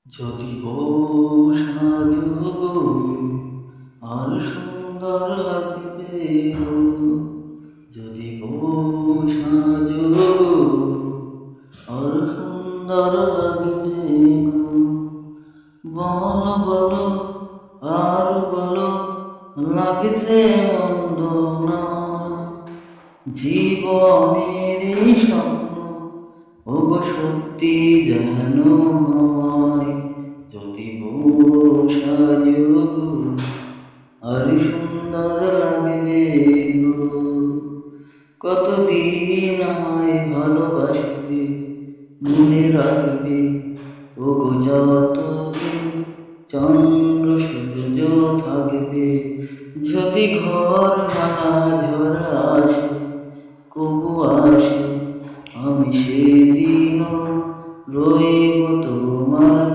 যদি বউ সাজো গো, আর সুন্দর লাগবে গো। যদি বউ সাজো গো, আর সুন্দর লাগবে গো। বলো বলো আর বলো, লাগছে মন্দ না। জীবনের এই স্বপ্ন ওগো সত্যি যেন হয়। যদি বউ সাজো গো, আর সুন্দর লাগবে গো। কতদিন আমায় ভালোবাসবে, মনে রাখবে ওগো, যতদিন চন্দ্র সূর্য থাকবে। যদি ঘর ভাঙা ঝড় আসে, কবু আসে, আমি সেদিনও রইব তোমার